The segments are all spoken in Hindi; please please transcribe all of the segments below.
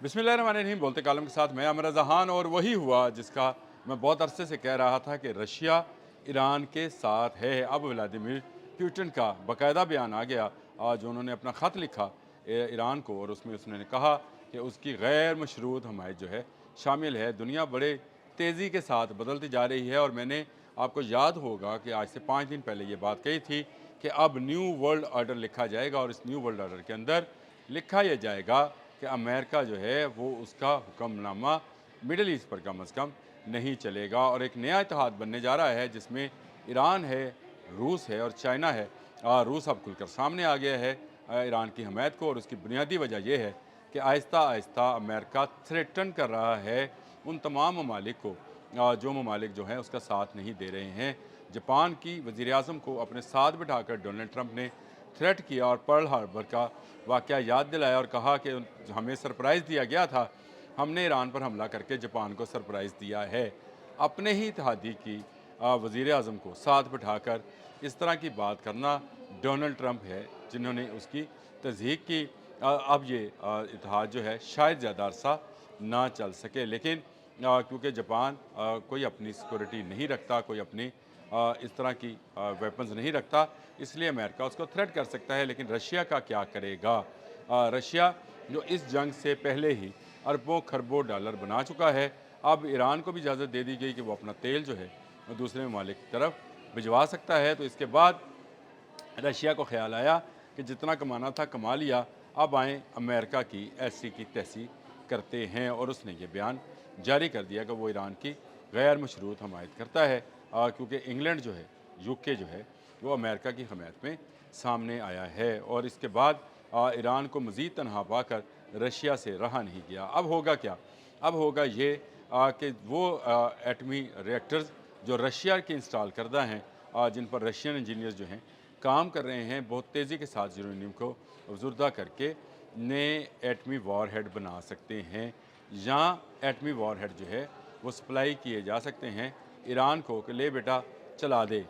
बिस्मिल्लाहिर्रहमानिर्रहीम। बोलते कालम के साथ मैं अमर जहान। और वही हुआ जिसका मैं बहुत अरसे से कह रहा था कि रशिया ईरान के साथ है। अब व्लादिमीर पुतिन का बाकायदा बयान आ गया। आज उन्होंने अपना ख़त लिखा ईरान को, और उसमें उसने कहा कि उसकी गैर मशरूत हमायत जो है शामिल है। दुनिया बड़े तेज़ी के साथ बदलती जा रही है, और मैंने आपको याद होगा कि आज से 5 दिन पहले ये बात कही थी कि अब न्यू वर्ल्ड ऑर्डर लिखा जाएगा, और इस न्यू वर्ल्ड ऑर्डर के अंदर लिखा यह जाएगा कि अमेरिका जो है वो उसका हुक्मनामा मिडल ईस्ट पर कम अज़ कम नहीं चलेगा, और एक नया इत्तेहाद बनने जा रहा है जिसमें ईरान है, रूस है और चाइना है। रूस अब खुलकर सामने आ गया है ईरान की हमायत को, और उसकी बुनियादी वजह यह है कि आहिस्ता आहिस्ता अमेरिका थ्रेटन कर रहा है उन तमाम ममालिक को जो ममालिक जो हैं उसका साथ नहीं दे रहे हैं। जापान की वज़ीर आज़म को अपने साथ बिठाकर डोनाल्ड ट्रंप ने थ्रेट किया और पर्ल हार्बर का वाक़या याद दिलाया, और कहा कि हमें सरप्राइज़ दिया गया था, हमने ईरान पर हमला करके जापान को सरप्राइज़ दिया है। अपने ही इत्तेहादी की वज़ीर आज़म को साथ बिठाकर इस तरह की बात करना डोनाल्ड ट्रंप है जिन्होंने उसकी तस्दीक की। अब ये इत्तेहाद जो है शायद ज़्यादा अरसा ना चल सके, लेकिन क्योंकि जापान कोई अपनी सिक्योरिटी नहीं रखता, कोई अपनी इस तरह की वेपन्स नहीं रखता, इसलिए अमेरिका उसको थ्रेट कर सकता है। लेकिन रशिया का क्या करेगा? रशिया जो इस जंग से पहले ही अरबों खरबों डॉलर बना चुका है, अब ईरान को भी इजाज़त दे दी गई कि वो अपना तेल जो है वो दूसरे ममालिक की तरफ भिजवा सकता है। तो इसके बाद रशिया को ख्याल आया कि जितना कमाना था कमा लिया, अब आएँ अमेरिका की ऐसी की तैसी करते हैं, और उसने ये बयान जारी कर दिया कि वो ईरान की गैर मशरूत हमायत करता है, क्योंकि इंग्लैंड जो है, यूके जो है, वो अमेरिका की हमायत में सामने आया है। और इसके बाद ईरान को मज़ीद तनहा पाकर रशिया से रहा नहीं गया। अब होगा क्या? अब होगा ये कि वो एटमी रिएक्टर्स जो रशिया के इंस्टॉल करदा हैं, जिन पर रशियन इंजीनियर्स जो हैं काम कर रहे हैं, बहुत तेज़ी के साथ यूरेनियम को अफजुर्दा करके नए एटमी वॉर हेड बना सकते हैं, या एटमी वॉर हेड जो है वो सप्लाई किए जा सकते हैं ईरान को कि ले बेटा चला दे।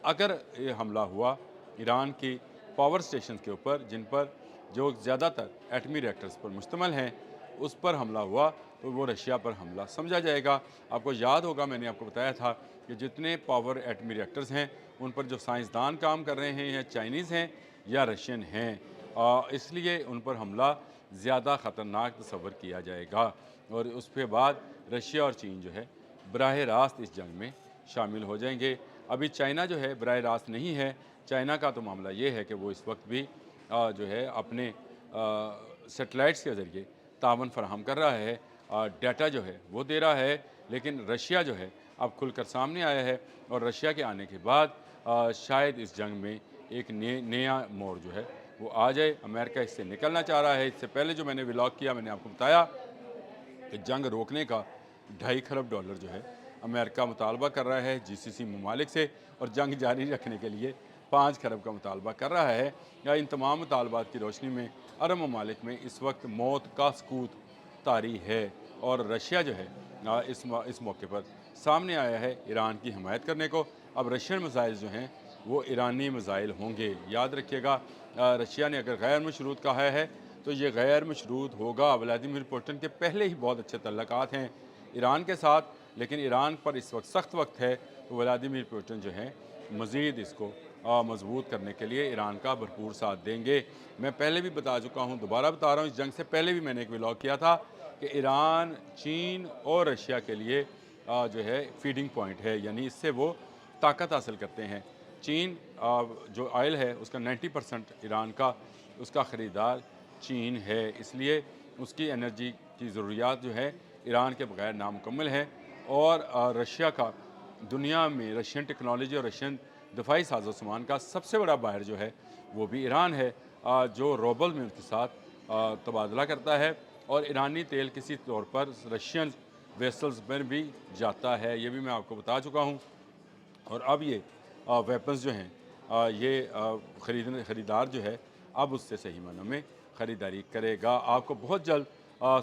अगर ये हमला हुआ ईरान की पावर स्टेशन के ऊपर, जिन पर जो ज़्यादातर एटमी रिएक्टर्स पर मुश्तमिल हैं, उस पर हमला हुआ तो वो रशिया पर हमला समझा जाएगा। आपको याद होगा मैंने आपको बताया था कि जितने पावर एटमी रिएक्टर्स हैं उन पर जो साइंसदान काम कर रहे हैं, या चाइनीज़ हैं या रशियन हैं, इसलिए उन पर हमला ज़्यादा ख़तरनाक तस्वर किया जाएगा, और उसके बाद रशिया और चीन जो है बराह रास्त इस जंग में शामिल हो जाएंगे। अभी चाइना जो है बराह रास्त नहीं है। चाइना का तो मामला ये है कि वो इस वक्त भी जो है अपने सेटेलाइट्स के ज़रिए तावन फराहम कर रहा है, डाटा जो है वो दे रहा है। लेकिन रशिया जो है अब खुलकर सामने आया है, और रशिया के आने के बाद शायद इस जंग में एक नया मोड़ जो है वो आ जाए। अमेरिका इससे निकलना चाह रहा है। इससे पहले जो मैंने व्लॉग किया, मैंने आपको बताया कि जंग रोकने का $2.5 खरब जो है अमेरिका मुतालबा कर रहा है जीसीसी ममालिक से, और जंग जारी रखने के लिए 5 खरब का मुतालबा कर रहा है। या इन तमाम मुतालबात की रोशनी में अरब ममालिक में इस वक्त मौत का सकूत तारी है, और रशिया जो है इस मौके पर सामने आया है ईरान की हमायत करने को। अब रशियन मिसाइल जो हैं वो ईरानी मिसाइल होंगे, याद रखिएगा। रशिया ने अगर गैर मशरूत कहा है तो ये गैर मशरूत होगा। व्लादिमीर पुतिन के पहले ही बहुत अच्छे तल्लकात हैं ईरान के साथ, लेकिन ईरान पर इस वक्त सख्त वक्त है, तो व्लादिमीर पुतिन जो हैं मज़ीद इसको मजबूत करने के लिए ईरान का भरपूर साथ देंगे। मैं पहले भी बता चुका हूँ, दोबारा बता रहा हूँ, इस जंग से पहले भी मैंने एक व्लॉग किया था कि ईरान, चीन और रशिया के लिए जो है फीडिंग पॉइंट है, यानी इससे वो ताकत हासिल करते हैं। चीन जो ऑयल है उसका 90% ईरान का उसका ख़रीदार चीन है, इसलिए उसकी एनर्जी की ज़रूरियात जो है ईरान के बगैर नामुकम्मल है। और रशिया का दुनिया में रशियन टेक्नोलॉजी और रशियन दफाई साजो सामान का सबसे बड़ा बाहर जो है वो भी ईरान है, जो रोबल में उसके साथ तबादला करता है, और ईरानी तेल किसी तौर पर रशियन वेसल्स में भी जाता है, ये भी मैं आपको बता चुका हूँ। और अब ये वेपन्स जो हैं ये ख़रीदार जो है अब उससे सही मानों में ख़रीदारी करेगा। आपको बहुत जल्द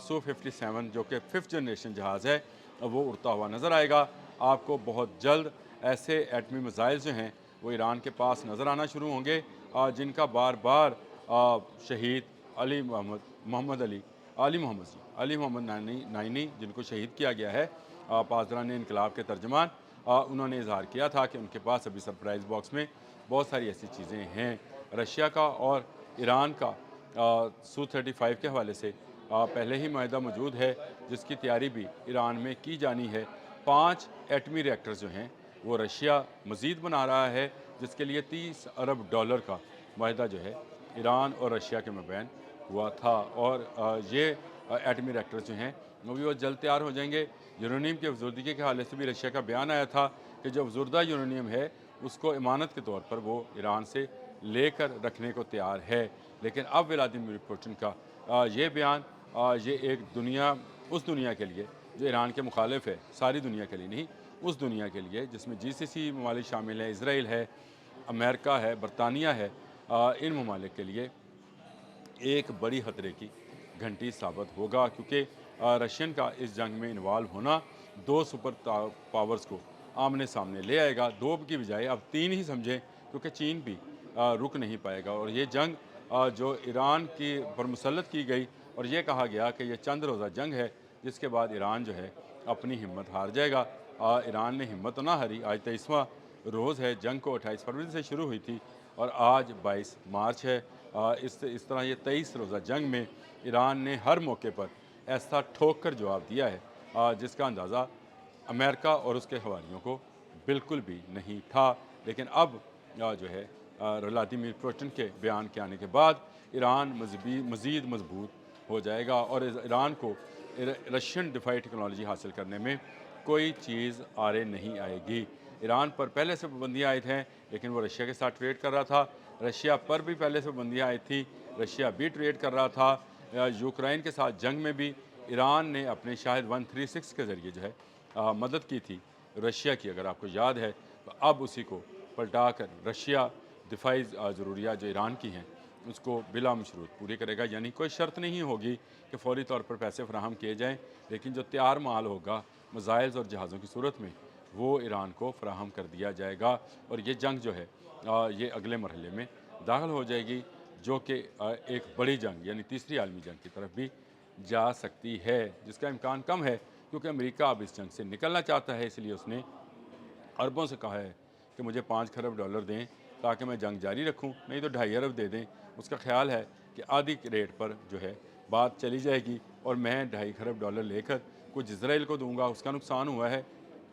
Su-57 जो कि 5th जनरेशन जहाज़ है वो उड़ता हुआ नज़र आएगा। आपको बहुत जल्द ऐसे एटमी मिसाइल जो हैं वो ईरान के पास नज़र आना शुरू होंगे, जिनका बार बार शहीद अली मोहम्मद मोहम्मद अली अली मोहम्मद नाइनी जिनको शहीद किया गया है, पासदारान इनकलाब के तर्जमान, उन्होंने इजहार किया था कि उनके पास अभी सरप्राइज़ बॉक्स में बहुत सारी ऐसी चीज़ें हैं। रशिया का और ईरान का Su-35 के हवाले से पहले ही माहिदा मौजूद है, जिसकी तैयारी भी ईरान में की जानी है। 5 एटमी रिएक्टर्स जो हैं वो रशिया मज़ीद बना रहा है, जिसके लिए $30 अरब का माहिदा जो है ईरान और रशिया के मबैन हुआ था। और ये एटमी रिएक्टर्स जो हैं वो जल्द तैयार हो जाएंगे। यूरेनियम की अफजरदगी के हवाले से भी रशिया का बयान आया था कि जो अफजुर्दा यूरेनियम है उसको इमानत के तौर पर वो ईरान से लेकर रखने को तैयार है। लेकिन अब व्लादिमीर पुतिन का ये बयान, ये एक दुनिया, उस दुनिया के लिए जो ईरान के मुखालिफ है, सारी दुनिया के लिए नहीं, उस दुनिया के लिए जिसमें GCC ममालिक शामिल है, इसराइल है, अमेरिका है, बरतानिया है, इन ममालिक के लिए एक बड़ी खतरे की घंटी साबित होगा, क्योंकि रशियन का इस जंग में इन्वॉल्व होना 2 सुपर पावर्स को आमने सामने ले आएगा। 2 की बजाय अब 3 ही समझें, क्योंकि चीन भी रुक नहीं पाएगा। और ये जंग जो ईरान की पर मुसल्लत की गई और ये कहा गया कि ये चंद रोज़ा जंग है, जिसके बाद ईरान जो है अपनी हिम्मत हार जाएगा। ईरान ने हिम्मत ना हारी। आज 23वां रोज़ है, जंग को 28 फरवरी से शुरू हुई थी और आज 22 मार्च है। इस तरह ये 23 रोज़ा जंग में ईरान ने हर मौके पर ऐसा ठोक कर जवाब दिया है जिसका अंदाज़ा अमेरिका और उसके हवारियों को बिल्कुल भी नहीं था। लेकिन अब जो है व्लादिमीर पुतिन के बयान के आने के बाद ईरान मज़ीद मजबूत हो जाएगा और ईरान को रशियन डिफाई टेक्नोलॉजी हासिल करने में कोई चीज़ आरे नहीं आएगी। ईरान पर पहले से पाबंदियाँ आए थे, लेकिन वो रशिया के साथ ट्रेड कर रहा था। रशिया पर भी पहले से पाबंदियाँ आई थी, रशिया भी ट्रेड कर रहा था। यूक्रेन के साथ जंग में भी ईरान ने अपने शायद 136 के ज़रिए जो है मदद की थी रशिया की, अगर आपको याद है। तो अब उसी को पलटा कर रशिया दिफाई ज़रूरियात जो ईरान की हैं उसको बिला मशरूत पूरी करेगा। यानी कोई शर्त नहीं होगी कि फौरी तौर पर पैसे फराहम किए जाएँ, लेकिन जो तैयार माल होगा मिसाइल्स और जहाज़ों की सूरत में वो ईरान को फराहम कर दिया जाएगा। और ये जंग जो है ये अगले मरहले में दाखिल हो जाएगी, जो कि एक बड़ी जंग यानी तीसरी आलमी जंग की तरफ भी जा सकती है, जिसका इम्कान कम है क्योंकि अमेरिका अब इस जंग से निकलना चाहता है। इसलिए उसने अरबों से कहा है कि मुझे $5 खरब दें ताकि मैं जंग जारी रखूं, नहीं तो 2.5 अरब दे दें। उसका ख्याल है कि आधी रेट पर जो है बात चली जाएगी और मैं 2.5 खरब लेकर कुछ इसराइल को दूंगा, उसका नुकसान हुआ है,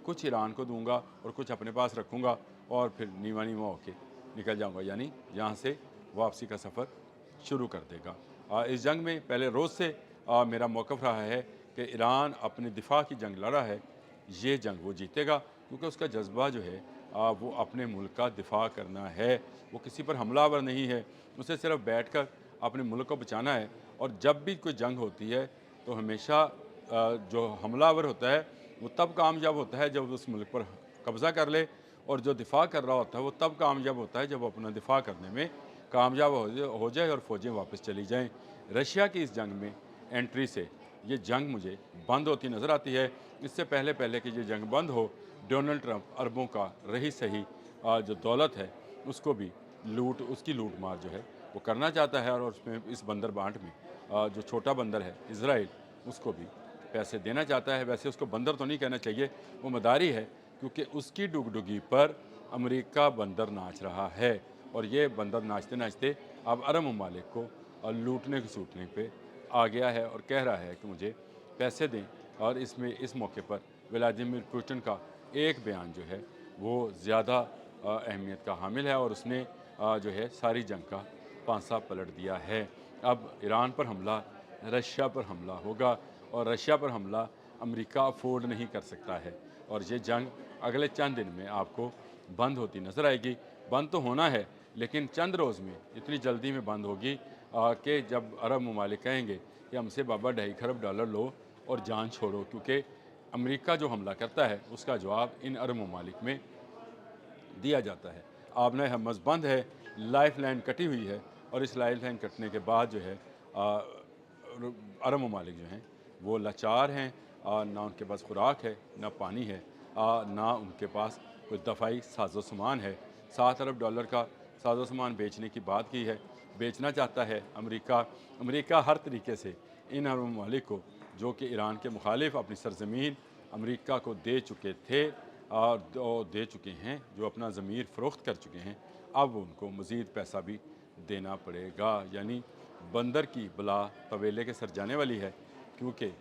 कुछ ईरान को दूंगा और कुछ अपने पास रखूंगा और फिर नीवा नीवा होके निकल जाऊंगा, यानी यहाँ से वापसी का सफ़र शुरू कर देगा। इस जंग में पहले रोज़ से मेरा मौक़िफ़ रहा है कि ईरान अपने दिफा की जंग लड़ा है, ये जंग वो जीतेगा, क्योंकि उसका जज्बा जो है वो अपने मुल्क का दिफा करना है। वो किसी पर हमलावर नहीं है, उसे सिर्फ बैठकर अपने मुल्क को बचाना है। और जब भी कोई जंग होती है तो हमेशा जो हमलावर होता है वो तब कामयाब होता है जब उस मुल्क पर कब्ज़ा कर ले, और जो दिफा कर रहा होता है वो तब कामयाब होता है जब वो अपना दिफा करने में कामयाब हो जाए और फ़ौजें वापस चली जाएं। रशिया की इस जंग में एंट्री से ये जंग मुझे बंद होती नज़र आती है। इससे पहले पहले कि ये जंग बंद हो, डोनाल्ड ट्रंप अरबों का रही सही जो दौलत है उसको भी उसकी लूट मार जो है वो करना चाहता है। और उसमें इस बंदरबांट में जो छोटा बंदर है इसराइल, उसको भी पैसे देना चाहता है। वैसे उसको बंदर तो नहीं कहना चाहिए, वो मदारी है, क्योंकि उसकी डुगडुगी पर अमेरिका बंदर नाच रहा है। और ये बंदर नाचते नाचते अब अरब ममालिक को लूटने सूटने पे आ गया है और कह रहा है कि मुझे पैसे दें। और इसमें इस मौके पर व्लादिमीर पुतिन का एक बयान जो है वो ज़्यादा अहमियत का हामिल है और उसने जो है सारी जंग का पांसा पलट दिया है। अब ईरान पर हमला, रशिया पर हमला होगा और रशिया पर हमला अमेरिका अफोर्ड नहीं कर सकता है। और ये जंग अगले चंद दिन में आपको बंद होती नज़र आएगी। बंद तो होना है, लेकिन चंद रोज़ में इतनी जल्दी में बंद होगी कि जब अरब ममालिक कहेंगे कि हमसे बाबा 2.5 खरब लो और जान छोड़ो, क्योंकि अमेरिका जो हमला करता है उसका जवाब इन अरब ममालिक में दिया जाता है। आपने हमस बंद है, लाइफ लाइन कटी हुई है और इस लाइफ लाइन कटने के बाद जो है अरब ममालिक जो हैं वो लाचार हैं। ना उनके पास खुराक है, ना पानी है, ना उनके पास कोई दफ़ाई साजो सामान है। $7 अरब का साजो सामान बेचने की बात की है, बेचना चाहता है अमेरिका। अमेरिका हर तरीके से इन अरब ममालिक को जो कि ईरान के मुखालिफ अपनी सरजमीन अमेरिका को दे चुके थे और दे चुके हैं, जो अपना ज़मीर फ़रोख्त कर चुके हैं, अब उनको मज़ीद पैसा भी देना पड़ेगा। यानी बंदर की बला तवेले के सर जाने वाली है, क्योंकि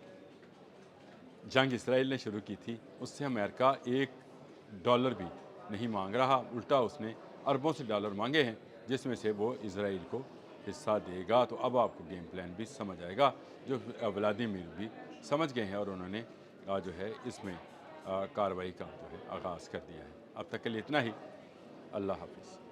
जंग इसराइल ने शुरू की थी, उससे अमेरिका $1 भी नहीं मांग रहा, उल्टा उसने अरबों से डॉलर मांगे हैं, जिसमें से वो इसराइल को हिस्सा देगा। तो अब आपको गेम प्लान भी समझ आएगा, जो व्लादिमीर भी समझ गए हैं और उन्होंने जो है इसमें कार्रवाई का जो है आगाज़ कर दिया है। अब तक के लिए इतना ही। अल्लाह हाफ़िज़।